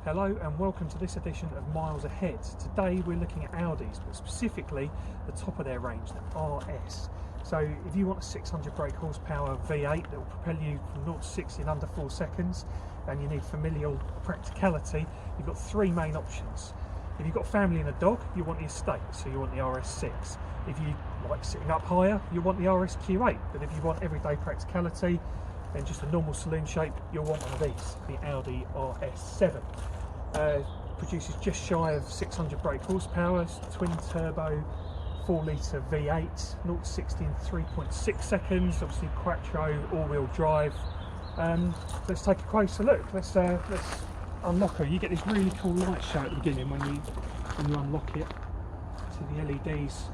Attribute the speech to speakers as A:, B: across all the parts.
A: Hello and welcome to this edition of Miles Ahead. Today we're looking at Audis, but specifically the top of their range, the RS. So if you want a 600 brake horsepower V8 that will propel you from 0 to 60 in under 4 seconds, and you need familial practicality, you've got three main options. If you've got family and a dog, you want the estate, so you want the RS6. If you like sitting up higher, you want the RSQ8. But if you want everyday practicality, then just a normal saloon shape, you'll want one of these, the Audi RS7. Produces just shy of 600 brake horsepower, twin turbo, 4 litre V8, 0 to 60 in 3.6 seconds, obviously quattro, all-wheel drive. Let's take a closer look. Let's unlock her. You get this really cool light show at the beginning when you unlock it. So the LEDs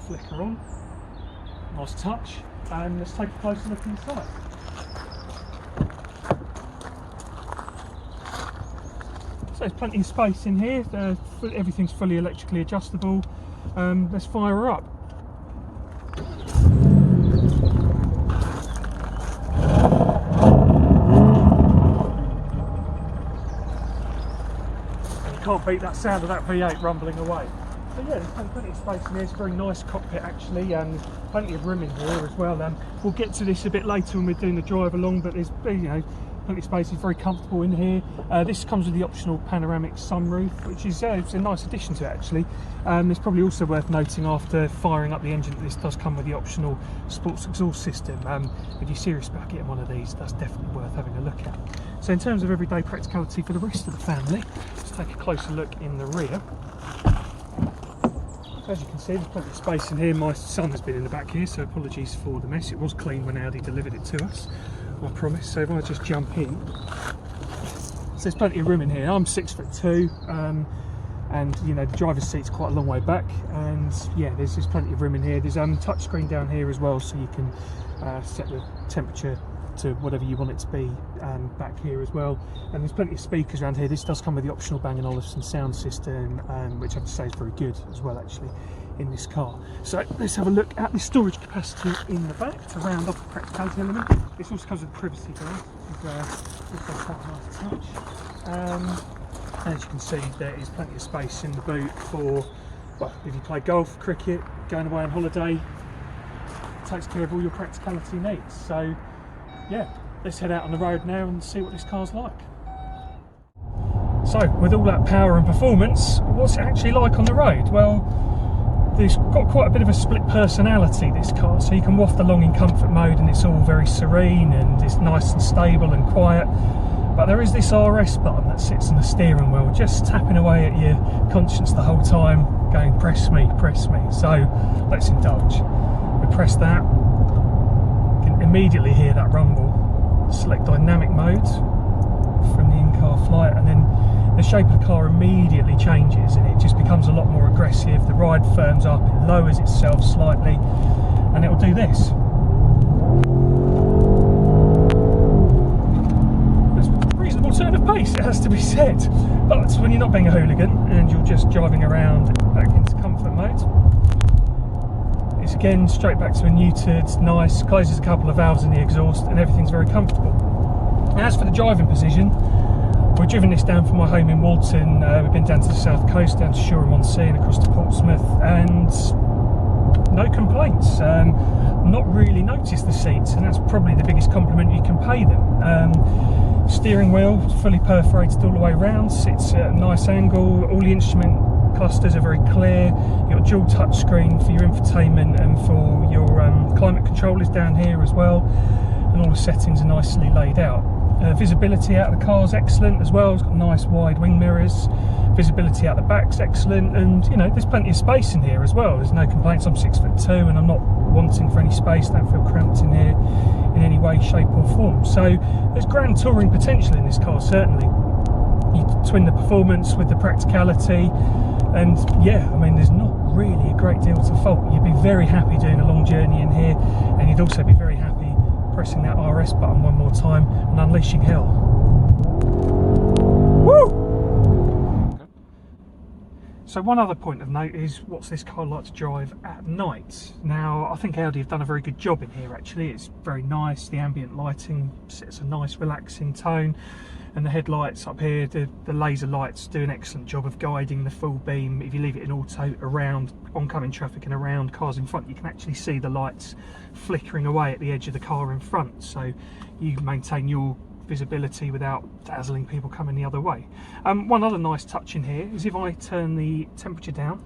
A: flicker on. Nice touch. And let's take a closer look inside. So there's plenty of space in here. Everything's fully electrically adjustable. Let's fire her up. Can't beat that sound of that V8 rumbling away. So yeah, there's plenty of space in here. It's a very nice cockpit actually, and plenty of room in here as well. We'll get to this a bit later when we're doing the drive along, but there's plenty of space. It's very comfortable in here. This comes with the optional panoramic sunroof, which is it's a nice addition to it actually. It's probably also worth noting after firing up the engine that this does come with the optional sports exhaust system. If you're serious about getting one of these, that's definitely worth having a look at. So in terms of everyday practicality for the rest of the family, let's take a closer look in the rear. As you can see, there's plenty of space in here. My son has been in the back here, so apologies for the mess. It was clean when Audi delivered it to us, I promise. So if I just jump in, so there's plenty of room in here. I'm 6'2", and you know the driver's seat's quite a long way back, and yeah, there's plenty of room in here. There's touch screen down here as well, so you can set the temperature to whatever you want it to be back here as well. And there's plenty of speakers around here. This does come with the optional Bang & Olufsen sound system, which I have to say is very good as well actually in this car. So let's have a look at the storage capacity in the back to round off the practicality element. This also comes with privacy glass, which is quite a nice touch. As you can see, there is plenty of space in the boot for, well, if you play golf, cricket, going away on holiday, it takes care of all your practicality needs. So yeah, let's head out on the road now and see what this car's like. So with all that power and performance, what's it actually like on the road? Well, it's got quite a bit of a split personality, this car, so you can waft along in comfort mode and it's all very serene and it's nice and stable and quiet. But there is this RS button that sits on the steering wheel, just tapping away at your conscience the whole time, going press me, press me. So let's indulge. We press that, you can immediately hear that rumble. Select dynamic mode from the in-car flight, and then the shape of the car immediately changes and it just becomes a lot more aggressive. The ride firms up, it lowers itself slightly, and it will do this. Turn of pace, it has to be said, but when you're not being a hooligan and you're just driving around back into comfort mode, it's again straight back to a neutered, nice, closes a couple of valves in the exhaust and everything's very comfortable. Now, as for the driving position, we've driven this down from my home in Walton, we've been down to the south coast, down to Shoreham-on-Sea and across to Portsmouth, and no complaints. Not really noticed the seats, and that's probably the biggest compliment you can pay them. Steering wheel fully perforated all the way around, sits at a nice angle, all the instrument clusters are very clear. You've got dual touch screen for your infotainment and for your climate controllers down here as well, and all the settings are nicely laid out. Visibility out of the car is excellent as well. It's got nice wide wing mirrors. Visibility out the back's excellent, and you know there's plenty of space in here as well. There's no complaints. I'm 6'2" and I'm not wanting for any space. Don't feel cramped in here in any way, shape or form. So there's grand touring potential in this car, certainly. You twin the performance with the practicality, and yeah, I mean there's not really a great deal to fault. You'd be very happy doing a long journey in here, and you'd also be very happy pressing that RS button one more time and unleashing hell. Woo! So one other point of note is, what's this car like to drive at night? Now, I think Audi have done a very good job in here actually. It's very nice, the ambient lighting sets a nice relaxing tone. And the headlights up here, the laser lights do an excellent job of guiding the full beam. If you leave it in auto around oncoming traffic and around cars in front, you can actually see the lights flickering away at the edge of the car in front, so you maintain your visibility without dazzling people coming the other way. One other nice touch in here is if I turn the temperature down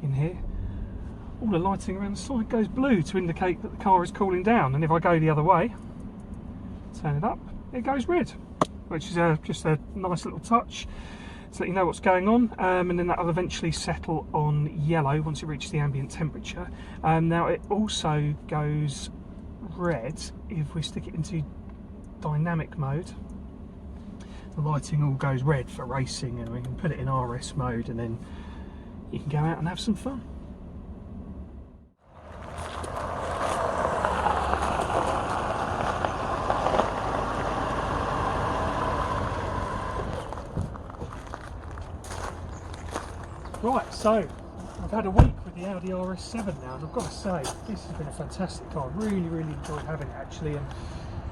A: in here, all the lighting around the side goes blue to indicate that the car is cooling down, and if I go the other way, turn it up, it goes red, which is just a nice little touch to let you know what's going on. And then that'll eventually settle on yellow once it reaches the ambient temperature. Now it also goes red if we stick it into dynamic mode. The lighting all goes red for racing, and we can put it in RS mode, and then you can go out and have some fun. Right, so I've had a week with the Audi RS7 now, and I've got to say, this has been a fantastic car. Really enjoyed having it actually, and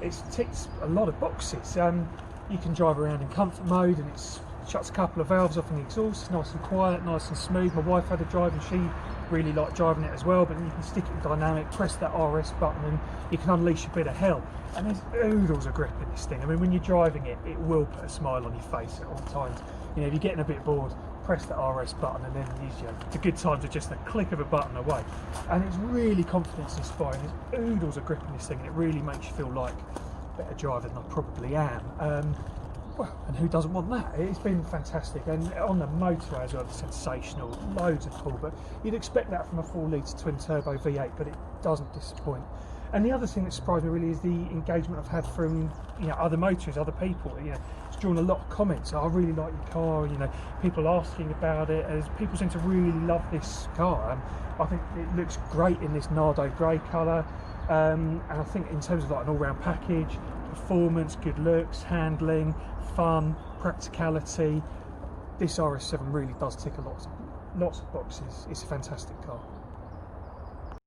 A: it's ticked a lot of boxes. You can drive around in comfort mode, and it shuts a couple of valves off in the exhaust. It's nice and quiet, nice and smooth. My wife had a drive and she really liked driving it as well, but you can stick it in dynamic, press that RS button, and you can unleash a bit of hell. And there's oodles of grip in this thing. I mean, when you're driving it, it will put a smile on your face at all times. You know, if you're getting a bit bored, press that RS button, and then it's a good time to just a click of a button away. And it's really confidence inspiring. There's oodles of grip in this thing, and it really makes you feel like a better driver than I probably am. Well, and who doesn't want that? It's been fantastic, and on the motorway as well, it's sensational, loads of pull, but you'd expect that from a 4-litre twin-turbo V8, but it doesn't disappoint. And the other thing that surprised me really is the engagement I've had from other motorists, other people. It's drawn a lot of comments. I really like your car. People asking about it. As people seem to really love this car. I think it looks great in this Nardo grey colour, and I think in terms of like an all-round package, performance, good looks, handling, fun, practicality, this RS7 really does tick lots of boxes. It's a fantastic car.